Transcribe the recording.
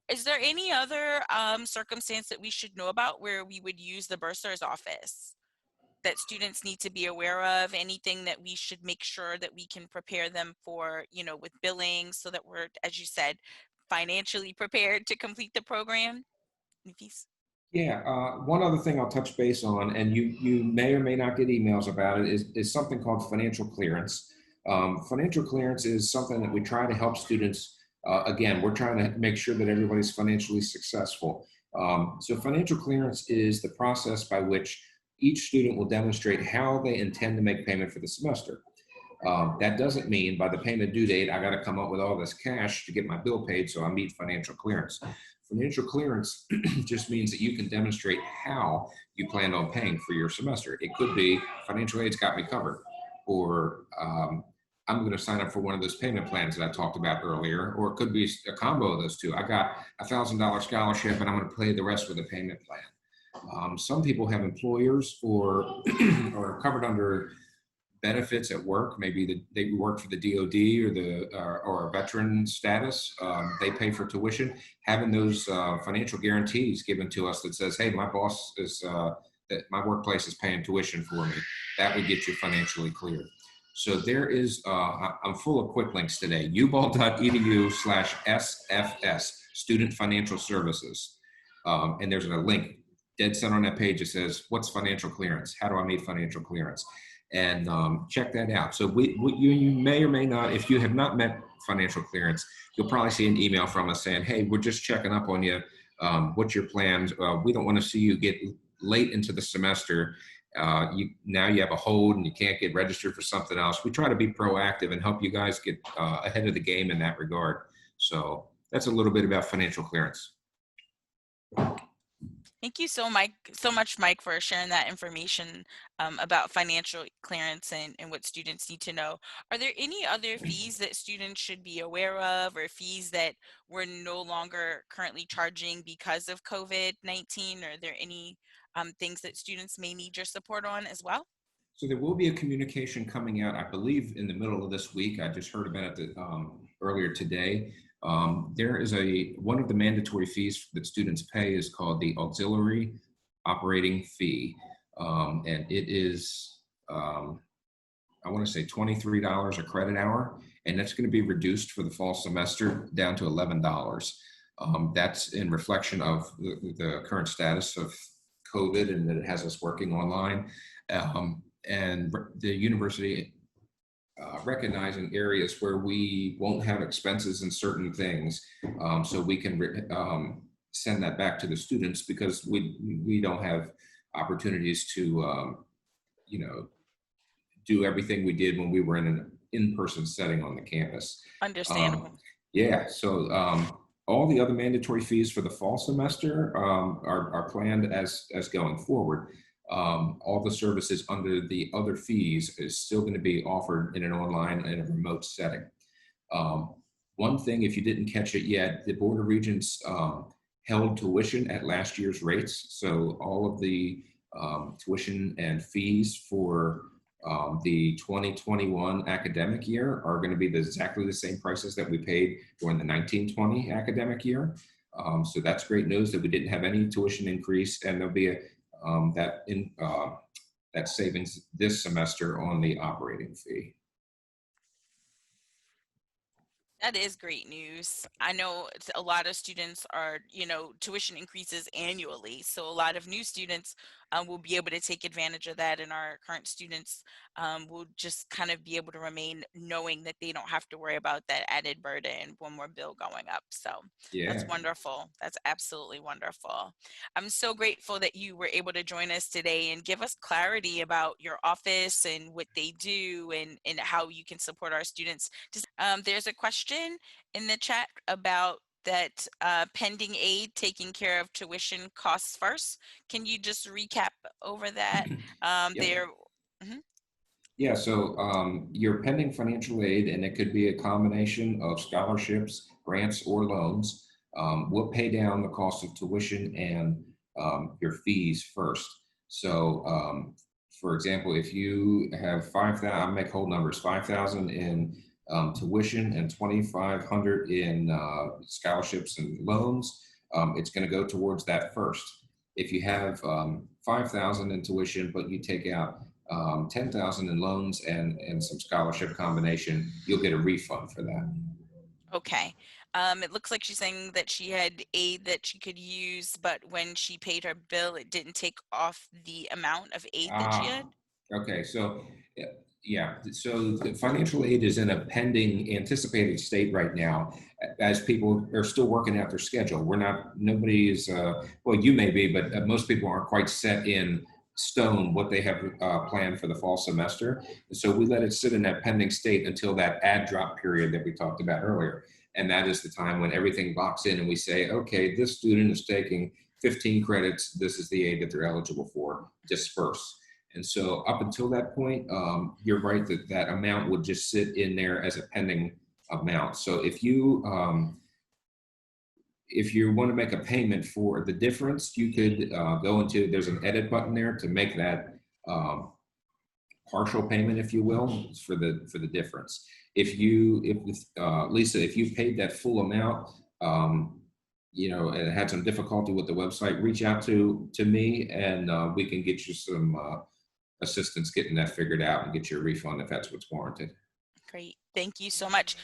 Is there any other circumstance that we should know about where we would use the bursar's office that students need to be aware of? Anything that we should make sure that we can prepare them for, with billing so that we're, as you said, financially prepared to complete the program? Nafis? Yeah, one other thing I'll touch base on, and you may or may not get emails about it, is something called financial clearance. Financial clearance is something that we try to help students. Again, we're trying to make sure that everybody's financially successful. So financial clearance is the process by which each student will demonstrate how they intend to make payment for the semester. That doesn't mean by the payment due date, I got to come up with all this cash to get my bill paid so I meet financial clearance. Financial clearance just means that you can demonstrate how you plan on paying for your semester. It could be financial aid's got me covered, or I'm going to sign up for one of those payment plans that I talked about earlier, or it could be a combo of those two. I got $1,000 scholarship and I'm going to pay the rest with a payment plan. Some people have employers or are covered under benefits at work. Maybe they work for the DoD or a veteran status. They pay for tuition. Having those financial guarantees given to us that says, "Hey, my boss is that my workplace is paying tuition for me," that would get you financially cleared. So there is. I'm full of quick links today. ubalt.edu/SFS Student Financial Services, and there's a link dead center on that page. It says, "What's financial clearance? How do I meet financial clearance?" And check that out. So you may or may not, if you have not met financial clearance, you'll probably see an email from us saying, "Hey, we're just checking up on you. What's your plans? We don't want to see you get late into the semester. Now you have a hold and you can't get registered for something else." We try to be proactive and help you guys get ahead of the game in that regard. So that's a little bit about financial clearance. Thank you so much, Mike, for sharing that information about financial clearance and what students need to know. Are there any other fees that students should be aware of, or fees that we're no longer currently charging because of COVID-19? Are there any things that students may need your support on as well? So there will be a communication coming out, I believe, in the middle of this week. I just heard about it earlier today. There is one of the mandatory fees that students pay is called the auxiliary operating fee, and it is I want to say $23 a credit hour, and that's going to be reduced for the fall semester down to $11. That's in reflection of the current status of COVID and that it has us working online. And the university recognizing areas where we won't have expenses in certain things, so we can send that back to the students because we don't have opportunities to do everything we did when we were in an in-person setting on the campus. Understandable. Yeah, so all the other mandatory fees for the fall semester are planned as going forward. All the services under the other fees is still going to be offered in an online and a remote setting. One thing, if you didn't catch it yet, the Board of Regents held tuition at last year's rates. So all of the tuition and fees for the 2021 academic year are going to be exactly the same prices that we paid during the 1920 academic year. So that's great news that we didn't have any tuition increase, and there'll be that savings this semester on the operating fee. That is great news. I know a lot of students are, tuition increases annually. So a lot of new students will be able to take advantage of that. And our current students will just kind of be able to remain knowing that they don't have to worry about that added burden, one more bill going up. So that's Yeah. wonderful. That's absolutely wonderful. I'm so grateful that you were able to join us today and give us clarity about your office and what they do and how you can support our students. There's a question in the chat about that pending aid taking care of tuition costs first. Can you just recap over that? Yep. There. Mhm. Yeah, so your pending financial aid, and it could be a combination of scholarships, grants, or loans, will pay down the cost of tuition and your fees first. So, for example, if you have 5,000, I'll make whole numbers, 5,000 in tuition and 2,500 in scholarships and loans, it's going to go towards that first. If you have 5,000 in tuition, but you take out 10,000 in loans and some scholarship combination, you'll get a refund for that. Okay. It looks like she's saying that she had aid that she could use, but when she paid her bill, it didn't take off the amount of aid that she Ah, had. okay. So, yeah. So the financial aid is in a pending anticipated state right now, as people are still working out their schedule. We're not. Nobody is. Well, you may be, but most people aren't quite set in stone what they have planned for the fall semester. So we let it sit in that pending state until that add drop period that we talked about earlier, and that is the time when everything locks in, and we say, okay, this student is taking 15 credits. This is the aid that they're eligible for. Disperse. And so up until that point, you're right that that amount would just sit in there as a pending amount. So if you want to make a payment for the difference, you could go into, there's an edit button there to make that partial payment, if you will, for the difference. If Lisa, if you paid that full amount, and had some difficulty with the website, reach out to me, and we can get you some assistance getting that figured out and get you a refund if that's what's warranted. Great. Thank you so much.